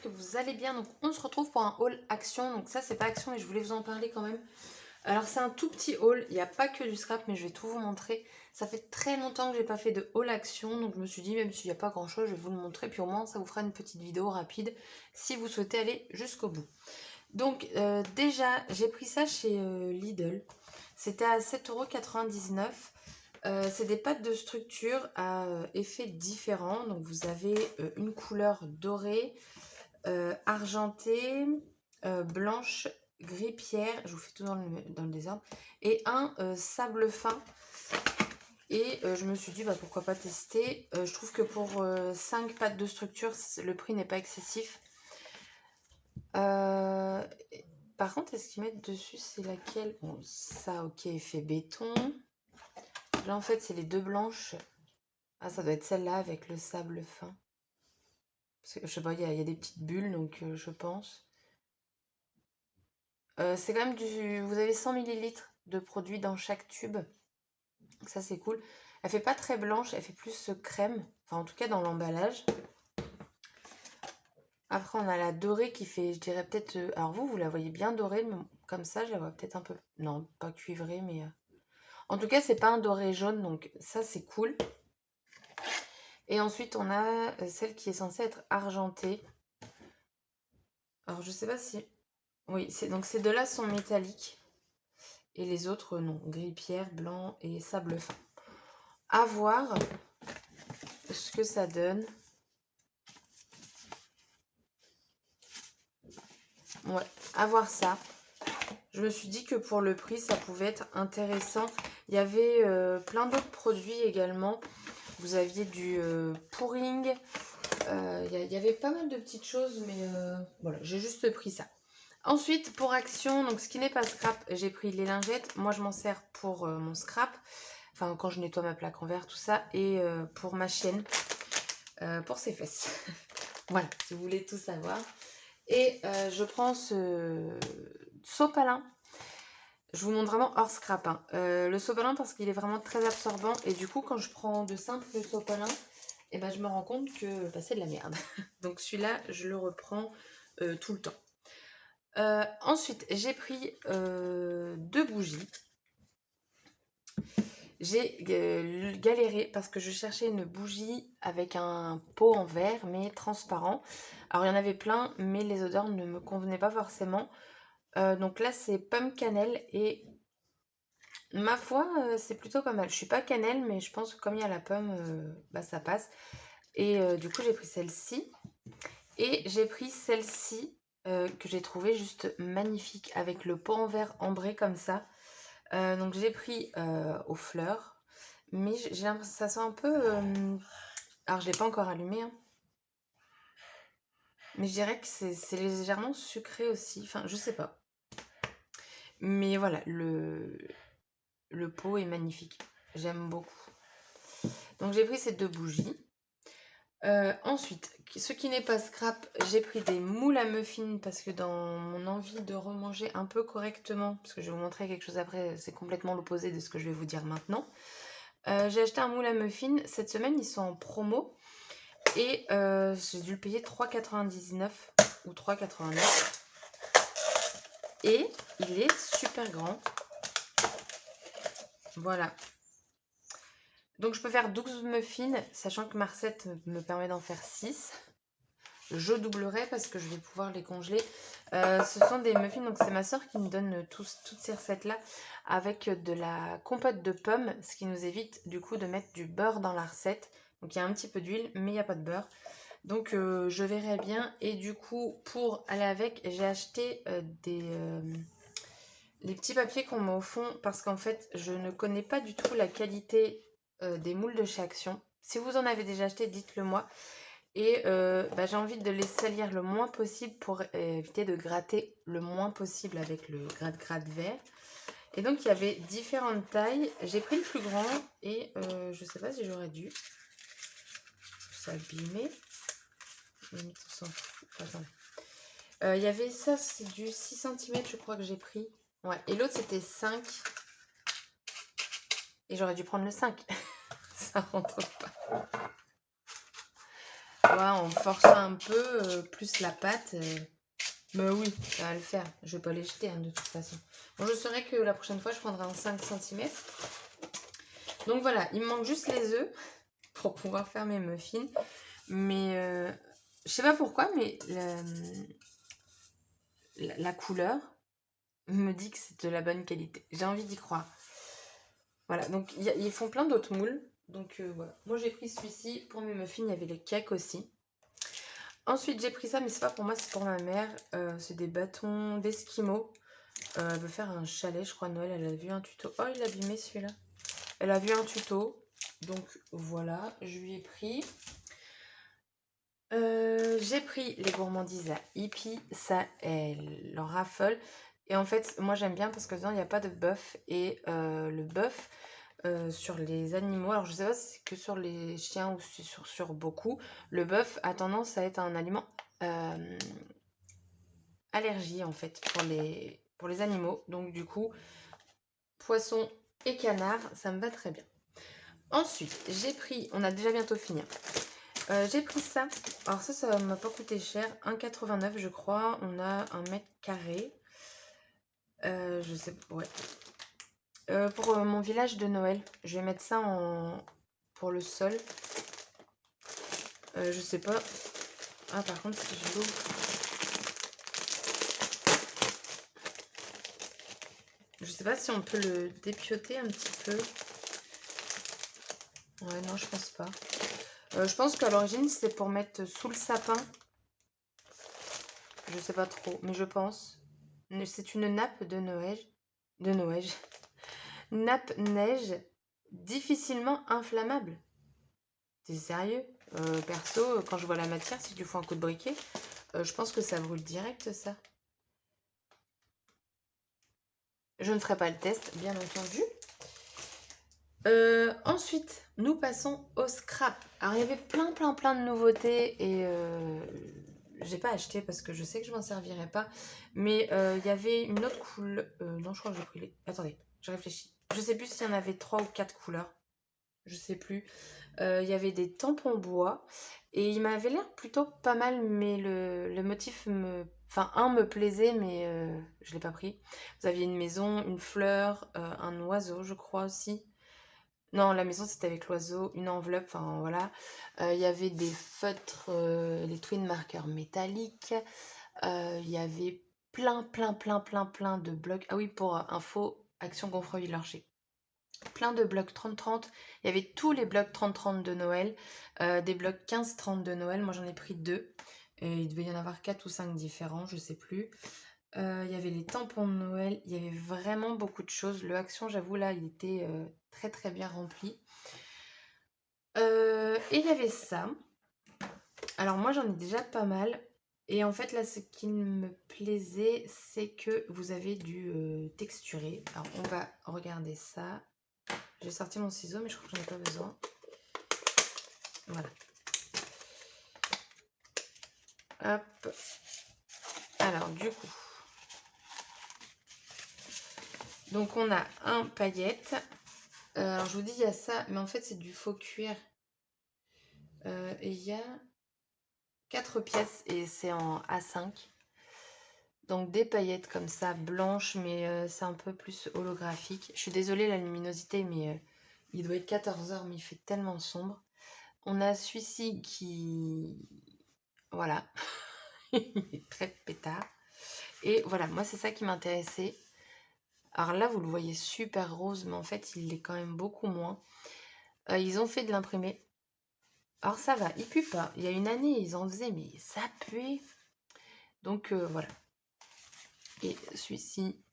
vous allez bien. Donc on se retrouve pour un haul action. Donc ça c'est pas action mais je voulais vous en parler quand même. Alors c'est un tout petit haul, il n'y a pas que du scrap mais je vais tout vous montrer. Ça fait très longtemps que j'ai pas fait de haul action, donc je me suis dit même s'il n'y a pas grand chose je vais vous le montrer. Puis au moins ça vous fera une petite vidéo rapide si vous souhaitez aller jusqu'au bout. Donc déjà j'ai pris ça chez Lidl. C'était à 7,99 €. C'est des pâtes de structure à effets différents. Donc vous avez une couleur dorée, argentée, blanche, gris pierre, je vous fais tout dans le désordre, et un sable fin. Et je me suis dit bah, pourquoi pas tester. Je trouve que pour 5 pâtes de structure, le prix n'est pas excessif. Par contre, est-ce qu'ils mettent dessus, c'est laquelle? Bon, ça, ok, effet béton. Là, en fait, c'est les deux blanches. Ah, ça doit être celle-là avec le sable fin. Parce que, je sais pas, il y a des petites bulles, donc je pense. C'est quand même du... Vous avez 100 ml de produit dans chaque tube. Donc ça, c'est cool. Elle fait pas très blanche, elle fait plus crème. Enfin, en tout cas, dans l'emballage. Après, on a la dorée qui fait, je dirais peut-être... alors vous la voyez bien dorée, mais comme ça, je la vois peut-être un peu... Non, pas cuivrée, mais... En tout cas, c'est pas un doré jaune, donc ça, c'est cool. Et ensuite, on a celle qui est censée être argentée. Alors, je sais pas si... Oui, donc ces deux-là sont métalliques. Et les autres, non. Gris pierre, blanc et sable fin. À voir ce que ça donne. Ouais, à voir ça. Je me suis dit que pour le prix, ça pouvait être intéressant. Il y avait plein d'autres produits également. Vous aviez du pouring. Il y avait pas mal de petites choses, mais voilà, j'ai juste pris ça. Ensuite, pour action, donc ce qui n'est pas scrap, j'ai pris les lingettes. Moi, je m'en sers pour mon scrap. Enfin, quand je nettoie ma plaque en verre, tout ça. Et pour ma chienne, pour ses fesses. Voilà, si vous voulez tout savoir. Et je prends ce sopalin. Je vous montre vraiment hors scrap. Hein. Le sopalin parce qu'il est vraiment très absorbant. Et du coup, quand je prends de simples sopalin, et ben, je me rends compte que bah, c'est de la merde. Donc celui-là, je le reprends tout le temps. Ensuite, j'ai pris 2 bougies. J'ai galéré parce que je cherchais une bougie avec un pot en verre mais transparent. Alors il y en avait plein mais les odeurs ne me convenaient pas forcément. Donc là c'est pomme cannelle et ma foi c'est plutôt pas mal. Je suis pas cannelle mais je pense que comme il y a la pomme bah, ça passe. Et du coup j'ai pris celle-ci. Et j'ai pris celle-ci que j'ai trouvée juste magnifique avec le pot en verre ambré comme ça. Donc j'ai pris aux fleurs. Mais j'ai l'impression que ça sent un peu... alors je ne l'ai pas encore allumé. Hein. Mais je dirais que c'est légèrement sucré aussi. Enfin, je sais pas. Mais voilà, le pot est magnifique. J'aime beaucoup. Donc j'ai pris ces 2 bougies. Ensuite, ce qui n'est pas scrap, j'ai pris des moules à muffins parce que dans mon envie de remanger un peu correctement, parce que je vais vous montrer quelque chose après, c'est complètement l'opposé de ce que je vais vous dire maintenant. J'ai acheté un moule à muffins. Cette semaine, ils sont en promo. Et j'ai dû le payer 3,99 ou 3,89. Et il est super grand. Voilà. Donc je peux faire 12 muffins, sachant que ma recette me permet d'en faire 6. Je doublerai parce que je vais pouvoir les congeler. Ce sont des muffins, donc c'est ma soeur qui me donne toutes ces recettes-là avec de la compote de pommes, ce qui nous évite du coup de mettre du beurre dans la recette. Donc il y a un petit peu d'huile, mais il n'y a pas de beurre. Donc je verrai bien. Et du coup, pour aller avec, j'ai acheté les petits papiers qu'on met au fond parce qu'en fait, je ne connais pas du tout la qualité des moules de chez Action. Si vous en avez déjà acheté, dites-le moi. Et bah, j'ai envie de les salir le moins possible pour éviter de gratter le moins possible avec le gratte-gratte vert. Et donc, il y avait différentes tailles. J'ai pris le plus grand et je sais pas si j'aurais dû s'abîmer. Limite, on s'en fout. Attendez. Il y avait ça, c'est du 6 cm, je crois que j'ai pris. Ouais, et l'autre, c'était 5. Et j'aurais dû prendre le 5. Ça rentre pas. vois, en forçant un peu, plus la pâte. Bah oui, ça va le faire. Je vais pas les jeter, hein, de toute façon. Bon, je saurais que la prochaine fois, je prendrai un 5 cm. Donc voilà, il me manque juste les œufs pour pouvoir faire mes muffins. Mais je sais pas pourquoi, mais la couleur me dit que c'est de la bonne qualité. J'ai envie d'y croire. Voilà, donc ils font plein d'autres moules. Donc voilà, moi j'ai pris celui-ci. Pour mes muffins, il y avait les cakes aussi. Ensuite, j'ai pris ça, mais c'est pas pour moi, c'est pour ma mère. C'est des bâtons d'esquimaux. Elle veut faire un chalet, je crois, Noël. Elle a vu un tuto. Oh, il est abîmé celui-là. Elle a vu un tuto. Donc voilà, je lui ai pris. J'ai pris les gourmandises à Hippie. Ça, elle leur raffole. Et en fait, moi j'aime bien parce que dedans, il n'y a pas de bœuf. Et le bœuf, sur les animaux, alors je sais pas si c'est que sur les chiens ou sur beaucoup, le bœuf a tendance à être un aliment allergie en fait pour les animaux. Donc du coup, poisson et canard, ça me va très bien. Ensuite, j'ai pris, on a déjà bientôt fini. J'ai pris ça. Alors ça m'a pas coûté cher. 1,89 je crois. On a 1 m². Je sais pas, ouais. Pour mon village de Noël. Je vais mettre ça pour le sol. Je sais pas. Ah, par contre, si je l'ouvre. Je sais pas si on peut le dépioter un petit peu. Ouais, non, je pense pas. Je pense qu'à l'origine, c'était pour mettre sous le sapin. Je sais pas trop, mais je pense. C'est une nappe de Noël. De Noël. Nappe neige difficilement inflammable. T'es sérieux? Perso, quand je vois la matière, si tu fais un coup de briquet, je pense que ça brûle direct, ça. Je ne ferai pas le test, bien entendu. Ensuite, nous passons au scrap. Alors, il y avait plein de nouveautés et j'ai pas acheté parce que je sais que je m'en servirai pas. Mais il y avait une autre couleur. Non, je crois que j'ai pris les. Attendez, je réfléchis. Je sais plus s'il y en avait 3 ou 4 couleurs. Je sais plus. Il y avait des tampons bois et il m'avait l'air plutôt pas mal, mais le motif me. Enfin, un me plaisait, mais je l'ai pas pris. Vous aviez une maison, une fleur, un oiseau, je crois aussi. Non, la maison c'était avec l'oiseau, une enveloppe, enfin voilà. Il y avait des feutres, les twin markers métalliques. Il y avait plein de blocs. Ah oui, pour info, Action Gonfreville-Lorcher. Plein de blocs 30-30. Il y avait tous les blocs 30-30 de Noël, des blocs 15-30 de Noël. Moi j'en ai pris 2. Et il devait y en avoir 4 ou 5 différents, je sais plus. Il y avait les tampons de Noël, il y avait vraiment beaucoup de choses. Le Action, j'avoue, là, il était très bien rempli. Et il y avait ça. Alors moi, j'en ai déjà pas mal. Et en fait, là, ce qui me plaisait, c'est que vous avez du texturé. Alors, on va regarder ça. J'ai sorti mon ciseau, mais je crois que j'en ai pas besoin. Voilà. Hop. Alors, du coup. Donc, on a un paillette. Alors, je vous dis, il y a ça. Mais en fait, c'est du faux cuir. Et il y a 4 pièces et c'est en A5. Donc des paillettes comme ça, blanches, mais c'est un peu plus holographique. Je suis désolée la luminosité, mais il doit être 14 h, mais il fait tellement sombre. On a celui-ci qui... Voilà. Il est très pétard. Et voilà, moi c'est ça qui m'intéressait. Alors là, vous le voyez super rose, mais en fait, il l'est quand même beaucoup moins. Ils ont fait de l'imprimé. Alors ça va, il pue pas. Il y a une année, ils en faisaient, mais ça puait. Donc voilà. Et celui-ci,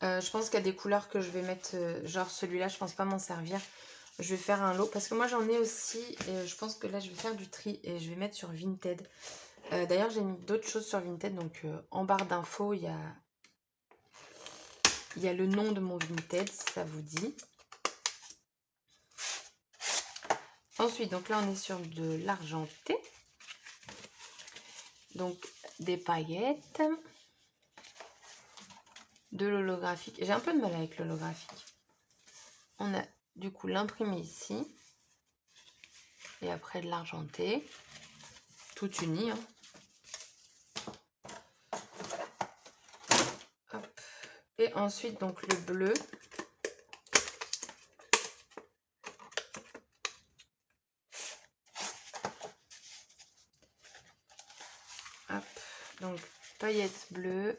je pense qu'il y a des couleurs que je vais mettre, genre celui-là, je pense pas m'en servir. Je vais faire un lot, parce que moi j'en ai aussi, et je pense que là je vais faire du tri, et je vais mettre sur Vinted. D'ailleurs j'ai mis d'autres choses sur Vinted, donc en barre d'infos, il y a le nom de mon Vinted, si ça vous dit. Ensuite, donc là on est sur de l'argenté. Donc des paillettes. De l'holographique. J'ai un peu de mal avec l'holographique. On a du coup l'imprimé ici. Et après de l'argenté. Tout uni. Hein. Hop. Et ensuite, donc le bleu. Hop. Donc, paillettes bleues.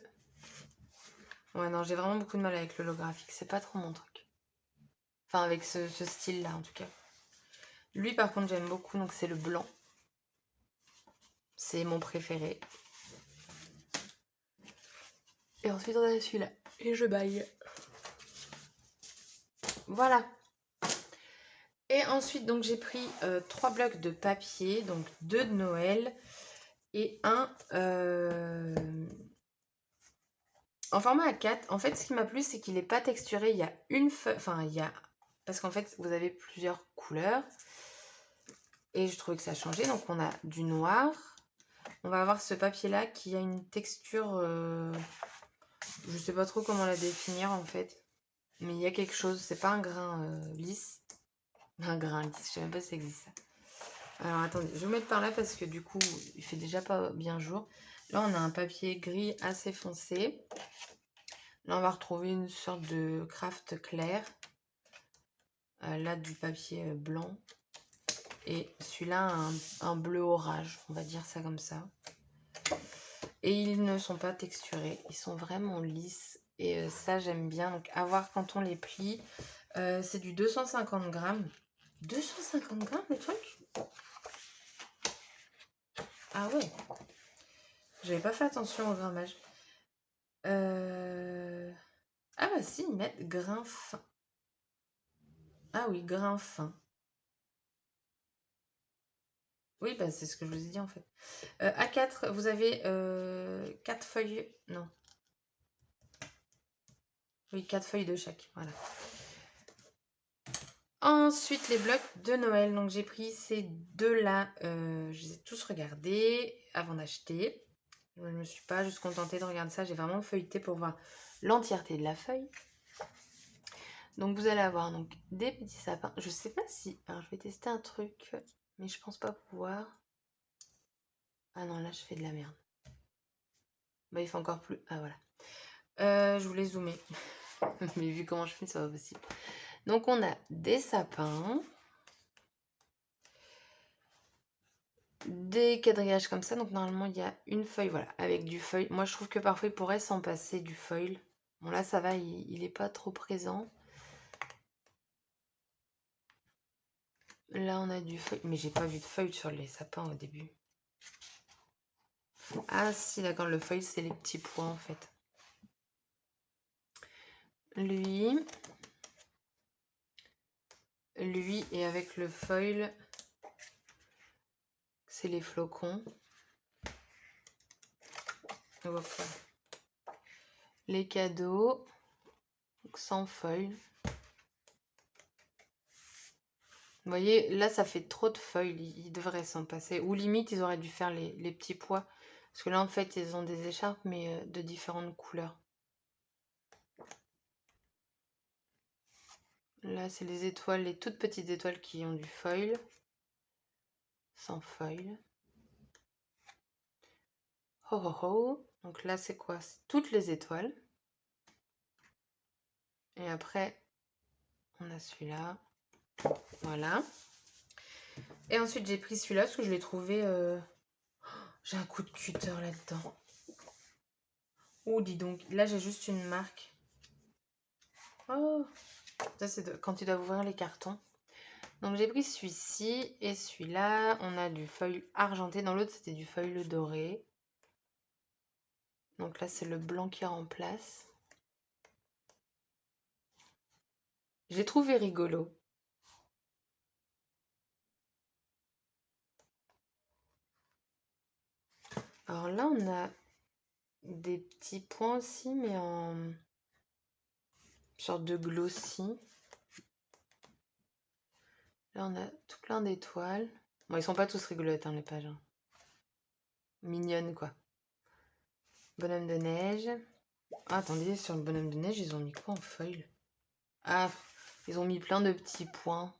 Ouais, non, j'ai vraiment beaucoup de mal avec l'holographique. C'est pas trop mon truc. Enfin, avec ce style-là, en tout cas. Lui, par contre, j'aime beaucoup. Donc, c'est le blanc. C'est mon préféré. Et ensuite, on a celui-là. Et je baille. Voilà. Et ensuite, donc, j'ai pris 3 blocs de papier. Donc, 2 de Noël. Et un... en format A4. En fait, ce qui m'a plu, c'est qu'il n'est pas texturé. Il y a une feuille... Enfin, il y a... Parce qu'en fait, vous avez plusieurs couleurs. Et je trouvais que ça changeait. Donc, on a du noir. On va avoir ce papier-là qui a une texture... je sais pas trop comment la définir, en fait. Mais il y a quelque chose. C'est pas un grain lisse. Un grain lisse. Je sais même pas si ça existe, ça. Alors, attendez. Je vais vous mettre par là parce que, du coup, il fait déjà pas bien jour. Là, on a un papier gris assez foncé. Là, on va retrouver une sorte de craft clair. Là, du papier blanc. Et celui-là, un bleu orage. On va dire ça comme ça. Et ils ne sont pas texturés. Ils sont vraiment lisses. Et ça, j'aime bien. Donc, à voir quand on les plie. C'est du 250 grammes. 250 grammes, le truc? Ah ouais. J'avais pas fait attention au grammage. Ah bah si, ils mettent grain fin. Ah oui, grain fin. Oui, bah c'est ce que je vous ai dit en fait. A4, vous avez 4 feuilles. Non. Oui, 4 feuilles de chaque. Voilà. Ensuite, les blocs de Noël. Donc, j'ai pris ces deux-là. Je les ai tous regardés avant d'acheter. Je ne me suis pas juste contentée de regarder ça. J'ai vraiment feuilleté pour voir l'entièreté de la feuille. Donc, vous allez avoir donc, des petits sapins. Je sais pas si... Alors, je vais tester un truc. Mais je pense pas pouvoir. Ah non, là, je fais de la merde. Bah, il fait encore plus... Ah, voilà. Je voulais zoomer. Mais vu comment je fais, c'est pas possible. Donc, on a des sapins. Des quadrillages comme ça. Donc, normalement, il y a une feuille, voilà, avec du foil. Moi, je trouve que parfois, il pourrait s'en passer du foil. Bon, là, ça va, il est pas trop présent. Là, on a du foil. Mais j'ai pas vu de feuille sur les sapins au début. Ah, si, d'accord, le foil, c'est les petits pois, en fait. Lui, et avec le foil, c'est les flocons. Voilà. Les cadeaux, donc sans foil. Vous voyez, là, ça fait trop de feuilles. Ils devraient s'en passer. Ou limite, ils auraient dû faire les petits pois. Parce que là, en fait, ils ont des écharpes, mais de différentes couleurs. Là, c'est les étoiles, les toutes petites étoiles qui ont du foil. Sans foil. Ho, ho, ho. Donc là, c'est quoi? C'est toutes les étoiles. Et après, on a celui-là. Voilà. Et ensuite, j'ai pris celui-là parce que je l'ai trouvé... J'ai un coup de cutter là-dedans. Oh, dis donc. Là, j'ai juste une marque. Oh, ça, c'est quand tu dois ouvrir les cartons. Donc, j'ai pris celui-ci et celui-là. On a du feuille argenté. Dans l'autre, c'était du feuille doré. Donc là, c'est le blanc qui remplace. J'ai trouvé rigolo. Alors là, on a des petits points aussi, mais en sorte de glossy. Là, on a tout plein d'étoiles. Bon, ils sont pas tous rigolotes, hein, les pages. Hein. Mignonnes, quoi. Bonhomme de neige. Ah, attendez, sur le bonhomme de neige, ils ont mis quoi en feuille? Ah, ils ont mis plein de petits points.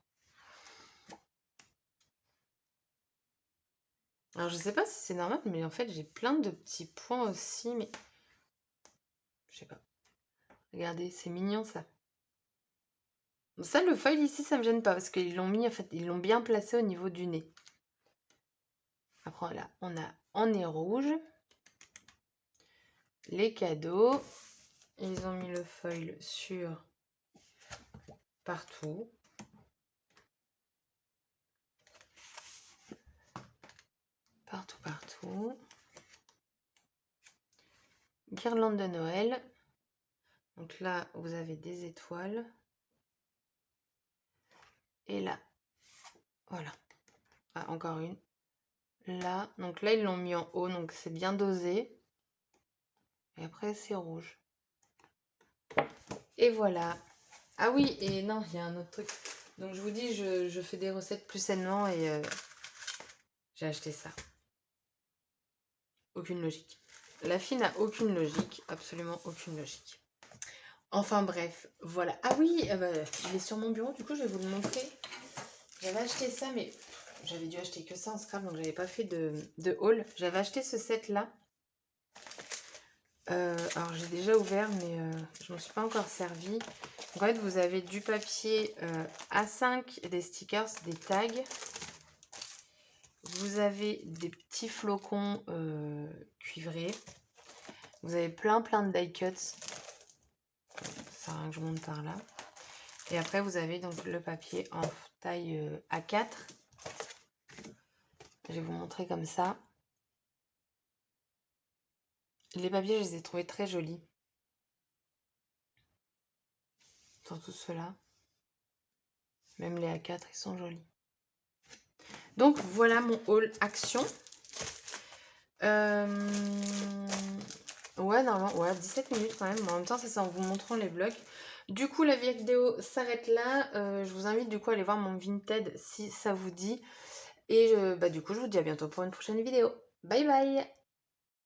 Alors, je sais pas si c'est normal, mais en fait, j'ai plein de petits points aussi, mais je sais pas. Regardez, c'est mignon ça. Bon, ça, le foil ici, ça me gêne pas parce qu'ils l'ont mis, en fait, ils l'ont bien placé au niveau du nez. Après, là, on a en nez rouge les cadeaux. Ils ont mis le foil sur partout. Partout, partout. Guirlande de Noël. Donc là, vous avez des étoiles. Et là, voilà. Ah, encore une. Là, donc là, ils l'ont mis en haut, donc c'est bien dosé. Et après, c'est rouge. Et voilà. Ah oui, et non, il y a un autre truc. Donc je vous dis, je fais des recettes plus sainement et j'ai acheté ça. Aucune logique. La fille n'a aucune logique, absolument aucune logique. Enfin bref, voilà. Ah oui, il est sur mon bureau, du coup je vais vous le montrer. J'avais acheté ça, mais j'avais dû acheter que ça en scrap, donc j'avais pas fait de haul. J'avais acheté ce set-là. Alors j'ai déjà ouvert, mais je m'en suis pas encore servi. Donc en fait, vous avez du papier A5, des stickers, des tags. Vous avez des petits flocons cuivrés. Vous avez plein de die cuts. Ça sert à rien que je monte par là. Et après, vous avez donc le papier en taille A4. Je vais vous montrer comme ça. Les papiers, je les ai trouvés très jolis. Surtout ceux-là. Même les A4, ils sont jolis. Donc, voilà mon haul action. Ouais, normalement, ouais, 17 minutes quand même. Mais en même temps, ça c'est en vous montrant les blocs. Du coup, la vidéo s'arrête là. Je vous invite du coup à aller voir mon Vinted si ça vous dit. Et du coup, je vous dis à bientôt pour une prochaine vidéo. Bye bye!